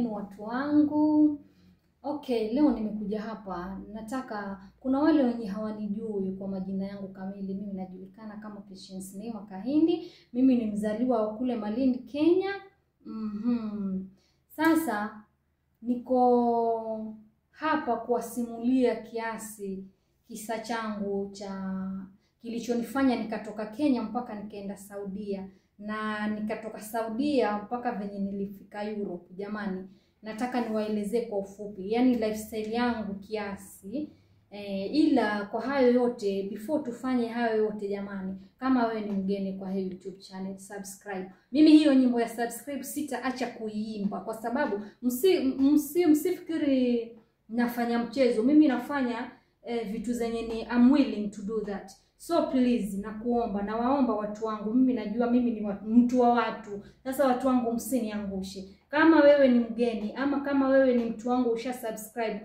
zenu watu wangu. Okay, leo nimekuja hapa. Nataka kuna wale wenye hawanijui kwa majina yangu kamili. Mimi najulikana kama Patience Neema Kahindi. Mimi ni mzaliwa wa kule Malindi, Kenya. Sasa niko hapa kuwasimulia kisa changu cha kilichonifanya nikatoka Kenya mpaka nikaenda Saudia, na nikatoka Saudia mpaka venye nilifika Europe. Jamani, nataka niwaelezee kwa ufupi, yani lifestyle yangu kiasi. Ila kwa hayo yote, before tufanye hayo yote jamani, kama wewe ni mgeni kwa hii YouTube channel, subscribe. Mimi hiyo nyimbo ya subscribe sitaacha kuiimba, kwa sababu msifikiri nafanya mchezo. Mimi nafanya vitu zenye ni I'm willing to do that. So please, nakuomba na waomba watu wangu, mimi najua mimi ni mtu wa watu. Sasa watu wangu, msiniangushe. Kama wewe ni mgeni ama kama wewe ni mtu wangu usha subscribe,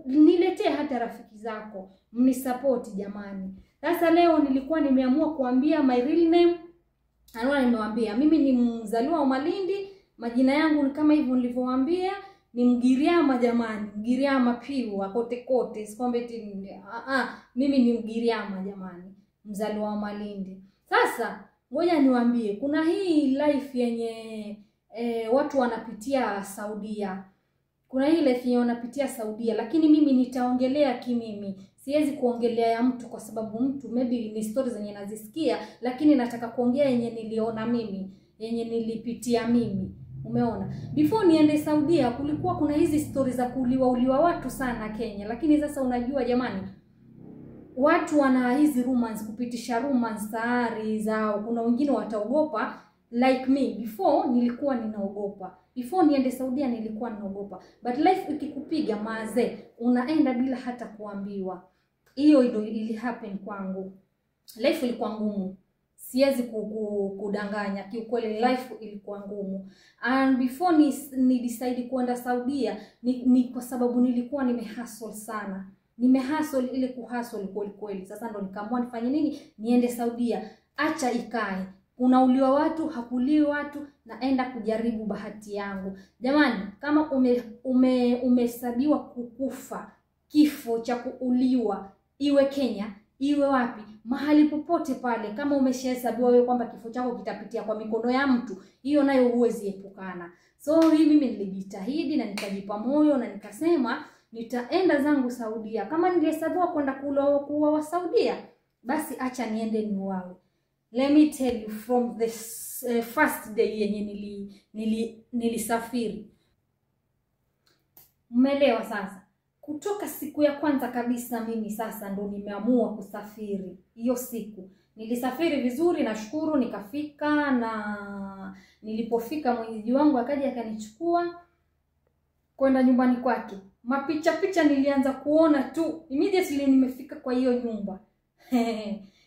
niletee hata rafiki zako, mnisupport jamani. Sasa leo nilikuwa nimeamua kuambia my real name. Nimewaambia mimi ni mzaliwa wa Malindi, majina yangu ni kama hivyo nilivyowaambia, ni Mgiriama jamani, Mgiriama piwa kote, sikwambie mimi ni Mgiriama jamani, mzaliwa wa Malindi. Sasa ngoja niwaambie, kuna hii life yenye watu wanapitia Saudia. Kuna hii life yenye wanapitia Saudia, lakini mimi nitaongelea kimimi. Siwezi kuongelea ya mtu kwa sababu mtu maybe ni stories zenye nazisikia, lakini nataka kuongea yenye niliona mimi, yenye nilipitia mimi. Umeona? Before niende Saudia kulikuwa kuna hizi stories za kuuliwa watu sana Kenya, lakini sasa unajua jamani, watu wana hizi rumors, kupitisha rumors tayari zao. Kuna wengine wataogopa like me. Before nilikuwa ninaogopa. Before niende Saudia nilikuwa ninaogopa. But life ikikupiga maze, unaenda bila hata kuambiwa. Hiyo ndio ili happen kwangu. Life ilikuwa ngumu. Siwezi kudanganya, kiukweli life ilikuwa ngumu. And before ni decide kuenda Saudia, ni kwa sababu nilikuwa nimehustle sana. Nimehustle ile kuhustle kweli. Sasa ndo nikaamua nifanye nini? Niende Saudia. Acha ikae. Unauliwa watu, hakuliwi watu, naenda kujaribu bahati yangu. Jamani, kama umehesabiwa kukufa, kifo cha kuuliwa, iwe Kenya, iwe wapi, mahali popote pale, kama umeshahesabiwa wewe kwamba kifo chako kitapitia kwa mikono ya mtu, hiyo nayo huwezi epukana. So hii mimi nilijitahidi na nikajipa moyo na nikasema nitaenda zangu Saudia. Kama nilihesabiwa kwenda kuwa wa Saudia, basi acha niende niuawe. Let me tell you from the first day yenye nilisafiri. Umeelewa sasa? Kutoka siku ya kwanza kabisa mimi sasa ndo nimeamua kusafiri. Hiyo siku nilisafiri vizuri, nashukuru, nikafika, na nilipofika mwenyeji wangu akaja akanichukua kwenda nyumbani kwake. Mapicha nilianza kuona tu immediately nimefika kwa hiyo nyumba.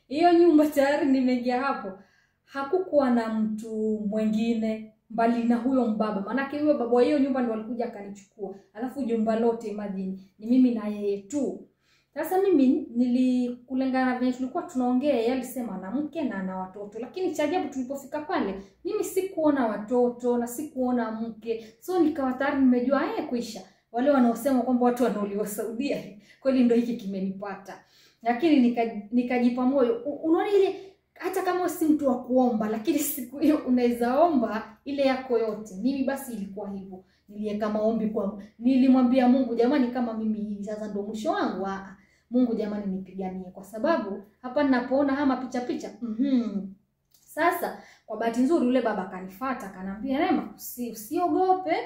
Hiyo nyumba tayari nimeingia hapo, hakukuwa na mtu mwingine mbali na huyo mbaba. Manake huyo baba wa hiyo nyumba ndio alikuja akanichukua. Alafu jumba lote imagine ni mimi na yeye tu. Sasa mimi kulingana na vile tulikuwa tunaongea, yeye alisema ana mke na ana watoto. Lakini cha ajabu tulipofika pale, mimi sikuona watoto na sikuona mke. So nikawa tayari nimejua kuisha. Wale wanaosema kwamba watu wanauliwa Saudia, kweli ndio hiki kimenipata. Lakini nikajipa moyo. Unaona ile, hata kama si mtu wa kuomba, lakini siku hiyo unaweza omba ile yako yote. Mimi basi ilikuwa hivyo. Niliweka maombi kwangu. Nilimwambia Mungu, jamani, kama mimi hii sasa ndio mwisho wangu, Mungu jamani nipiganie, kwa sababu hapa ninapoona hama picha. Sasa kwa bahati nzuri yule baba akanifuata, akaniambia, Neema, usiogope.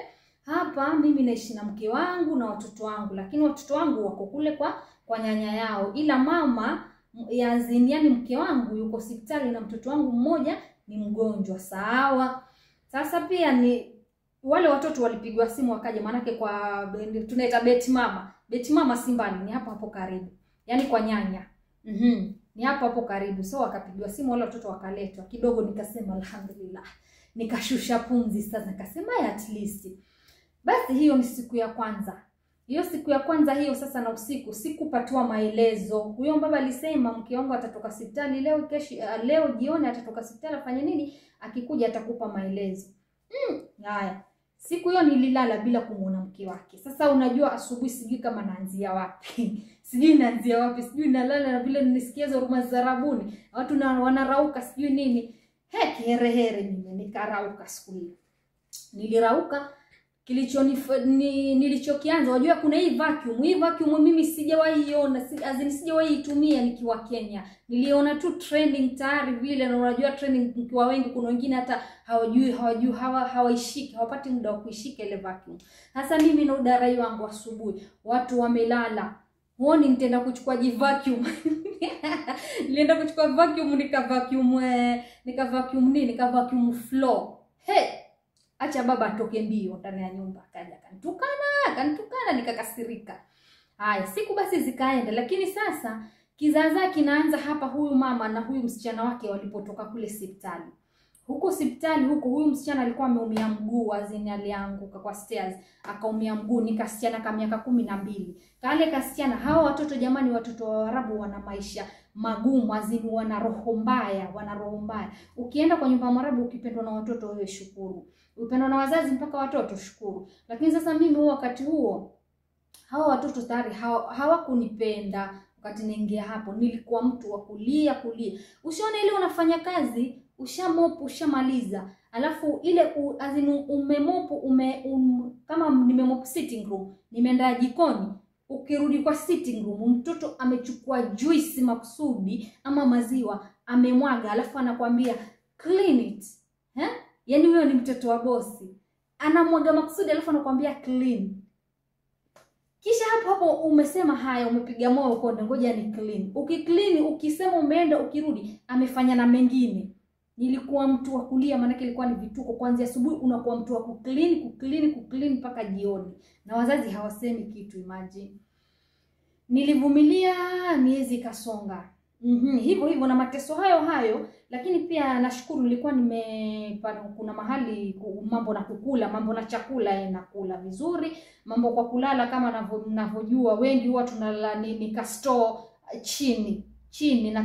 Hapa mimi naishi na mke wangu na watoto wangu, lakini watoto wangu wako kule kwa nyanya yao, ila mama yani mke wangu yuko hospitali na mtoto wangu mmoja ni mgonjwa. Sawa. Sasa pia ni wale watoto walipigwa simu wakaja, manake kwa tunaita beti mama Simbani ni hapo karibu, yani kwa nyanya. Ni hapo karibu. So wakapigwa simu wale watoto wakaletwa. Kidogo nikasema alhamdulillah, nikashusha pumzi. Sasa nikasema at least. Basi hiyo ni siku ya kwanza. Hiyo siku ya kwanza hiyo sasa, na usiku sikupatiwa maelezo. Huyo baba alisema mke wangu atatoka hospitali leo jioni atatoka hospitali afanye nini, akikuja atakupa maelezo. Haya. Siku hiyo nililala bila kumuona mke wake. Sasa unajua asubuhi sijui kama naanzia wapi. Sijui nalala na vile nisikia hizo rumba za Arabuni. Watu wanarauka sijui nini. Kiherehere mimi nikarauka siku hiyo. Nilirauka nilichokianza. Unajua kuna hii vacuum mimi sijawahi iona, sijawahi itumia nikiwa Kenya. Niliona tu trending tayari vile, na unajua trending mkiwa wengi kuna wengine hata hawaishiki, hawapati muda wa kuishika ile vacuum. Sasa mimi na udarai wangu asubuhi, watu wamelala. Huoni nitaenda kuchukua vacuum. Nilienda kuchukua vacuum nika vacuum floor. Acha baba atoke mbio ndani ya nyumba. Akaja akanitukana nikakasirika. Haya, siku basi zikaenda, lakini sasa kizaza kinaanza hapa. Huyu mama na huyu msichana wake walipotoka kule hospitali. Huko hospitali huyu msichana alikuwa ameumia mguu, alianguka kwa stairs, akaumia mguu. Ni kasichana kama miaka 12. Kale kasichana, hao watoto jamani, watoto wa Arabu wana maisha magumu, wana roho mbaya. Ukienda kwa nyumba ya Mwarabu ukipendwa na watoto wewe shukuru. Upendwa na wazazi mpaka watoto shukuru. Lakini sasa mimi wakati huo hao watoto tayari hawakunipenda. Wakati naingia hapo nilikuwa mtu wa kulia. Usione ile unafanya kazi, ushamopu, ushamaliza. Alafu ile umemopu kama nimemopu sitting room, nimeenda jikoni. Ukirudi kwa sitting room, mtoto amechukua juice makusudi ama maziwa amemwaga, alafu anakuambia clean it. Yaani huyo ni mtoto wa bosi. Anamwaga makusudi alafu anakuambia clean. Kisha hapo umesema haya, umepiga moyo konde, ngoja ni clean. Ukiclean, ukisema umeenda, ukirudi amefanya na mengine. Nilikuwa mtu wa kulia, maana ilikuwa ni vituko. Kuanzia asubuhi unakuwa mtu wa kuclean mpaka jioni. Na wazazi hawasemi kitu, imagine. Nilivumilia miezi ikasonga. Hivyo na mateso hayo, lakini pia nashukuru nilikuwa kuna mahali mambo na kukula, mambo na chakula nakula vizuri, mambo kwa kulala kama mnavyojua wengi huwa tunalala nika store chini na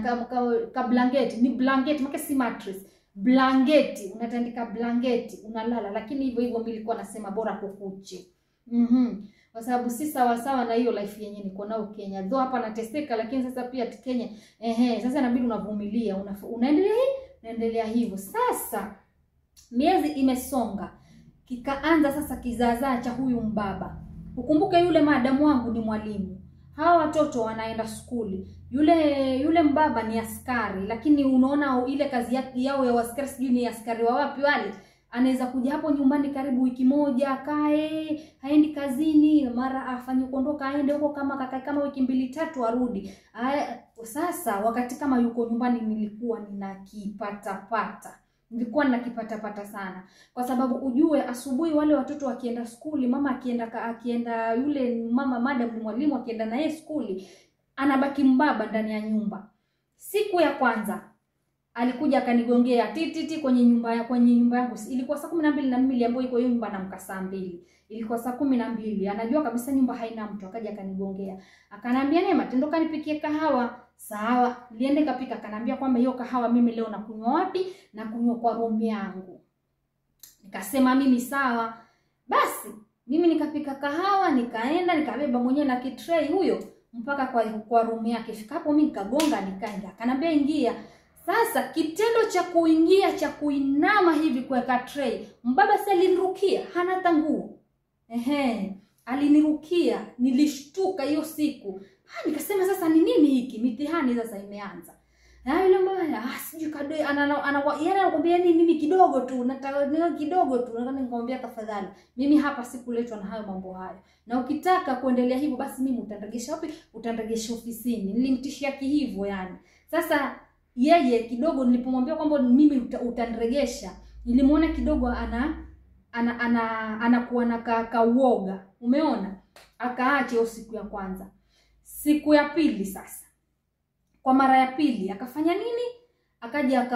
ka blanketi, ni blanketi make si mattress, blanketi, unatandika blanketi unalala. Lakini hivyo mimi nilikuwa nasema bora kukuche. Kwa sababu si sawa na hiyo life yenyewe niko nao Kenya. Though hapa nateseka, lakini sasa pia Kenya sasa inabidi unavumilia, unaendelea hivyo. Sasa miezi imesonga, kikaanza sasa kizaazaa cha huyu mbaba. Ukumbuke yule madamu wangu ni mwalimu. Hawa watoto wanaenda skuli. Yule mbaba ni askari, lakini unaona ile kazi yao ya askari, sijui ni askari wa wapi wale. Anaweza kuja hapo nyumbani karibu wiki moja akae, haendi kazini, mara afanye kuondoka aende huko kama wiki 2-3 arudi. Sasa wakati kama yuko nyumbani nilikuwa ninakipata sana. Kwa sababu ujue asubuhi wale watoto wakienda skuli, mama akienda yule mama madam mwalimu akienda na yeye skuli, anabaki mbaba ndani ya nyumba. Siku ya kwanza alikuja akanigongea tititi kwenye nyumba yangu. Ilikuwa saa 12 na mimi niliambiwa iko hiyo nyumba na mkasa 2. Ilikuwa saa 12. Anajua kabisa nyumba haina mtu, akaja akanigongea. Akanambia Neema, tendoka nipikie kahawa. Sawa. Nilienda kapika, akanambia kwamba hiyo kahawa mimi leo nakunywa wapi? Nakunywa kwa room yangu. Nikasema mimi sawa. Basi mimi nikapika kahawa, nikaenda nikabeba mwenyewe na kitray huyo mpaka kwa room yake. Fika hapo mimi nikagonga, nikaenda. Akanambia ingia. Sasa kitendo cha kuingia, cha kuinama hivi kuweka tray, mbaba sasa alinirukia, hana hata nguo. Alinirukia, nilishtuka hiyo siku. Nikasema sasa ni nini hiki? Mitihani sasa imeanza. Na yule mbaba sijui kadoi anakuambia mimi kidogo tu, nataka kidogo tu. Nikamwambia tafadhali, mimi hapa sikuletwa na hayo mambo hayo. Na ukitaka kuendelea hivyo basi mimi utanregesha wapi? Utanregesha ofisini. Nilimtishia hivyo yani. Sasa yeye kidogo nilipomwambia kwamba mimi utaniregesha, nilimuona kidogo anakuwa na uoga. Umeona? Akaacha hiyo siku ya kwanza. Siku ya pili sasa, kwa mara ya pili akafanya nini? Akaja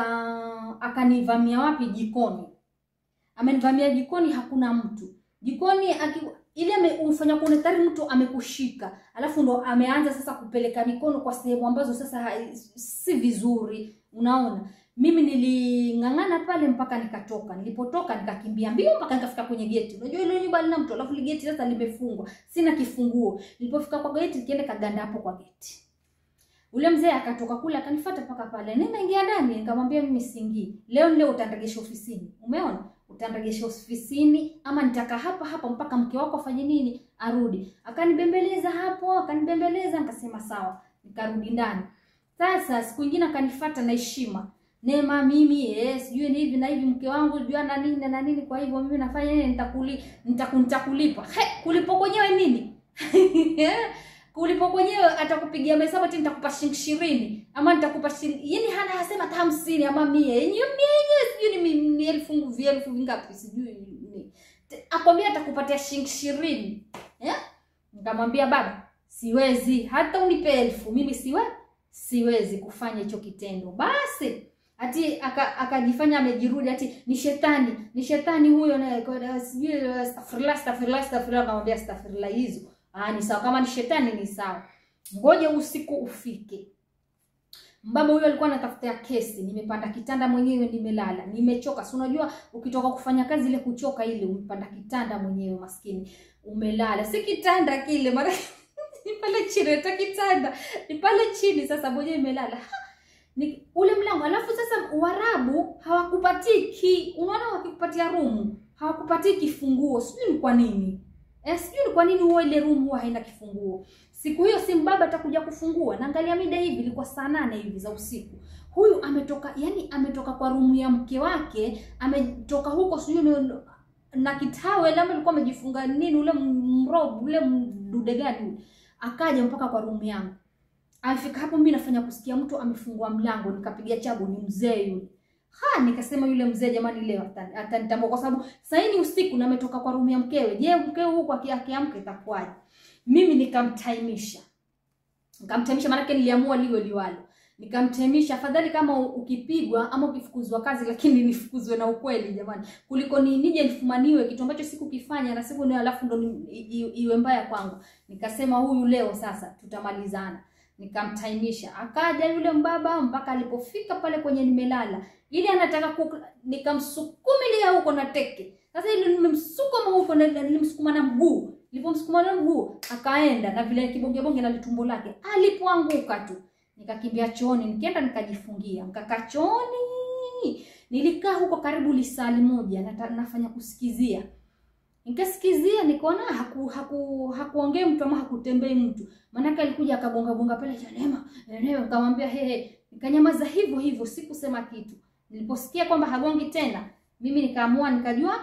akanivamia wapi? Jikoni. Amenivamia jikoni, hakuna mtu. Jikoni ile umfanya kuonekana mtu amekushika. Alafu ndo ameanza sasa kupeleka mikono kwa sehemu ambazo sasa si vizuri. Unaona? Mimi nilingangana pale mpaka nikatoka. Nilipotoka nikakimbia mbio mpaka nikafika kwenye geti. Unajua ile nyumba lina mtu, alafu ile geti sasa limefungwa. Sina kifunguo. Nilipofika kwa geti nikienda kaganda hapo kwa geti. Ule mzee akatoka kule akanifuata paka pale. Nenda ingia ndani. Nikamwambia mimi siingii. Leo utandagesha ofisini. Umeona? Utandagesha ofisini ama nitaka hapa mpaka mke wako afanye nini? Arudi. Akanibembeleza hapo, akanibembeleza, nikasema sawa. Nikarudi ndani. Sasa siku nyingine akanifuata na heshima. Neema mimi sijui ni hivi na hivi mke wangu jua na nini kwa hivyo mimi nafanya nini nitakulipa. Kulipo kwenyewe nini? Kulipo kwenyewe atakupigia hesabu ati nitakupa shilingi 20 ama nitakupa shilingi yani hana yasema 50 ama 100. Yenyewe sijui ni elfu vingapi sijui ni. Akwambia atakupatia shilingi 20. Nikamwambia baba siwezi hata unipe 1000 mimi siwezi kufanya hicho kitendo. Basi ati akajifanya amejirudi ati ni shetani huyo na sijui astaghfirullah akamwambia astaghfirullah hizo. Ni sawa kama ni shetani ni sawa. Ngoja usiku ufike. Mbaba huyo alikuwa anatafutia kesi, nimepanda kitanda mwenyewe nimelala, nimechoka. Si unajua ukitoka kufanya kazi ile kuchoka ile umepanda kitanda mwenyewe maskini. Umelala. Si kitanda kile mara ni pale chini kitanda. Ni pale chini sasa mwenyewe imelala. Ni ule mlango. Alafu sasa Waarabu hawakupatiki. Unaona wakikupatia room, hawakupatiki kifunguo. Sijui ni kwa nini. Sijui ni kwa nini huo ile room huwa haina kifunguo. Siku hiyo si mbaba atakuja kufungua. Naangalia mida hivi ilikuwa saa 8 hivi za usiku. Huyu ametoka kwa room ya mke wake, ametoka huko sijui na kitawe labda alikuwa amejifunga nini ule mrobo ule mdude gani. Akaja mpaka kwa room yangu. Afika hapo mimi nafanya kusikia mtu amefungua mlango, nikapigia chabu ni mzee yule. Nikasema yule mzee jamani leo atanitambua kwa sababu saa hii ni usiku na ametoka kwa room ya mkewe. Je, mkewe huko akiamka itakuwaje? Mimi nikamtaimisha maana yake niliamua liwe liwalo. Nikamtaimisha afadhali kama ukipigwa ama ukifukuzwa kazi lakini nifukuzwe na ukweli jamani. Kuliko nije nifumaniwe kitu ambacho sikukifanya na siku ni alafu ndo iwe mbaya kwangu. Nikasema huyu leo sasa tutamalizana. Nikamtaimisha. Akaja yule mbaba mpaka alipofika pale kwenye nimelala. Ili anataka nikamsukumilia huko na teke. Sasa ile nimemsukuma huko na nilimsukuma na mguu. Nilipomsukuma na mguu akaenda na vile kibonge na litumbo lake. Alipoanguka tu nikakimbia chooni, nikaenda nikajifungia. Nikakaa chooni. Nilikaa huko karibu lisali moja na nafanya kusikizia. Nikasikizia nikaona hakuongea mtu ama hakutembei mtu. Maana alikuja akagonga pale Neema nikamwambia nikanyamaza hivyo sikusema kitu. Niliposikia kwamba hagongi tena mimi nikaamua nikajua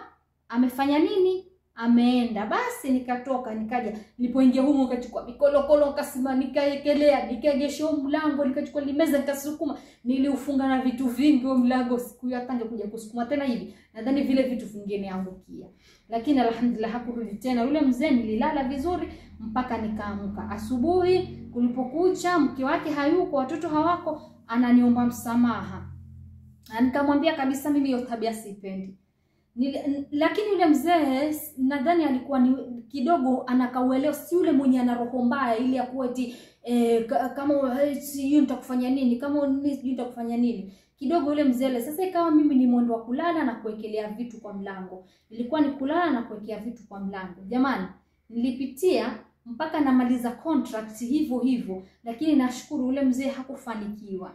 amefanya nini, ameenda. Basi nikatoka nikaja, nilipoingia humo nikachukua mikolokolo nikasima nikaekelea, nikaegesha mlango, nikachukua limeza nikasukuma, niliufunga na vitu vingi huo mlango. Siku hiyo atange kuja kusukuma tena hivi, nadhani vile vitu vingine angukia. Lakini alhamdulillah hakurudi tena yule mzee. Nililala vizuri mpaka nikaamka. Asubuhi kulipokucha mke wake hayuko, watoto hawako, ananiomba msamaha. Nikamwambia kabisa mimi hiyo tabia sipendi. Lakini yule mzee nadhani alikuwa ni kidogo anakauelewa, si yule mwenye ana roho mbaya ile ya kuwa eti kama sijui nitakufanya nini, kama sijui nitakufanya nini. Kidogo yule mzee sasa ikawa mimi ni mwendo wa kulala na kuwekelea vitu kwa mlango. Ilikuwa ni kulala na kuwekea vitu kwa mlango. Jamani, nilipitia mpaka namaliza contract hivyo, lakini nashukuru yule mzee hakufanikiwa.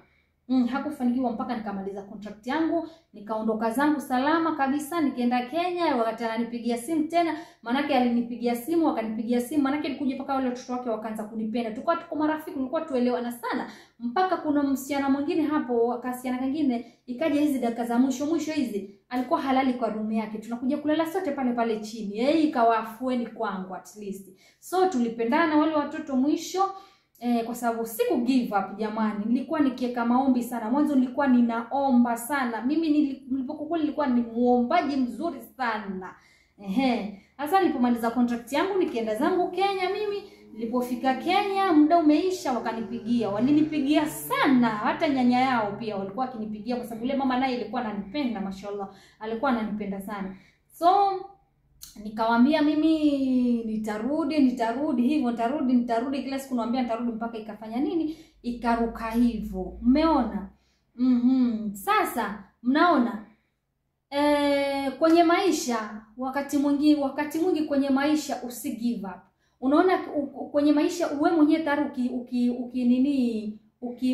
Hakufanikiwa mpaka nikamaliza contract yangu, nikaondoka zangu salama kabisa, nikaenda Kenya. Wakati ananipigia simu tena, manake alinipigia simu, akanipigia simu, manake alikuja mpaka wale watoto wake wakaanza kunipenda. Tulikuwa tuko marafiki, tulikuwa tuelewana sana. Mpaka kuna msichana mwingine hapo, akasiana kingine, ikaja hizi dakika za mwisho hizi, alikuwa halali kwa room yake. Tunakuja kulala sote pale chini. Ikawa afueni kwangu at least. So tulipendana wale watoto mwisho. Kwa sababu siku give up jamani. Nilikuwa nikiweka maombi sana. Mwanzo nilikuwa ninaomba sana. Mimi nilipokuwa nilikuwa ni muombaji mzuri sana. Sasa nilipomaliza contract yangu nikaenda zangu Kenya mimi. Nilipofika Kenya muda umeisha, wakanipigia. Walinipigia sana. Hata nyanya yao pia walikuwa wakinipigia kwa sababu yule mama naye alikuwa ananipenda mashallah. Alikuwa ananipenda sana. So nikawaambia mimi nitarudi hivyo, nitarudi kila siku naambia nitarudi mpaka ikafanya nini? Ikaruka hivyo. Umeona? Sasa mnaona kwenye maisha wakati mwingi kwenye maisha usi give up. Unaona kwenye maisha uwe mwenyewe tayari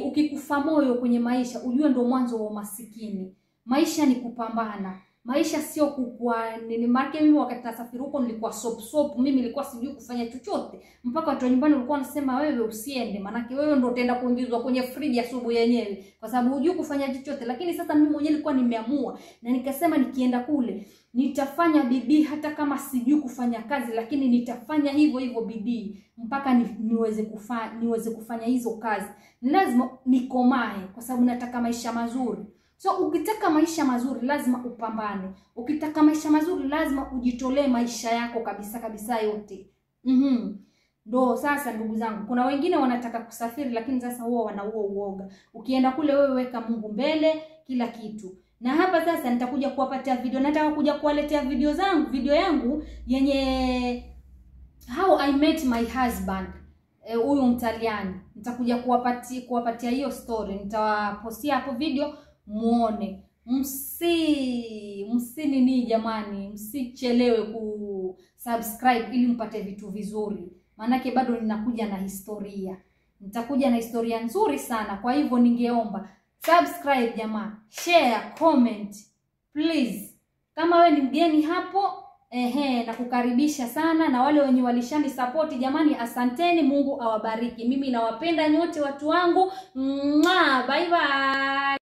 ukikufa moyo kwenye maisha, ujue ndo mwanzo wa masikini. Maisha ni kupambana. Maisha sio kukua nini. Maana mimi wakati nasafiri huko nilikuwa sop, mimi nilikuwa sijui kufanya chochote. Mpaka watu nyumbani walikuwa wanasema wewe usiende, maana wewe ndio utaenda kuingizwa kwenye friji asubuhi yenyewe kwa sababu hujui kufanya chochote. Lakini sasa mimi mwenyewe nilikuwa nimeamua na nikasema nikienda kule nitafanya bidii hata kama sijui kufanya kazi, lakini nitafanya hivyo bidii mpaka niweze kufanya hizo kazi. Ni lazima nikomae kwa sababu nataka maisha mazuri. So ukitaka maisha mazuri lazima upambane. Ukitaka maisha mazuri lazima ujitolee maisha yako kabisa yote. Ndo sasa ndugu zangu, kuna wengine wanataka kusafiri lakini sasa huwa wanauo uoga. Ukienda kule wewe weka Mungu mbele kila kitu. Na hapa sasa nitakuja kuwapatia video, nataka kuja kuwaletea video yangu yenye how I met my husband. Huyu Mtaliani. Nitakuja kuwapatia hiyo story. Nitawapostia hapo video muone. Msinini jamani, msichelewe kusubscribe ili mpate vitu vizuri. Maanake bado ninakuja na historia. Nitakuja na historia nzuri sana. Kwa hivyo ningeomba subscribe jamani, share, comment please. Kama we ni mgeni hapo, na kukaribisha sana, na wale wenye walishani support jamani, asanteni, Mungu awabariki. Mimi nawapenda nyote watu wangu. Bye bye.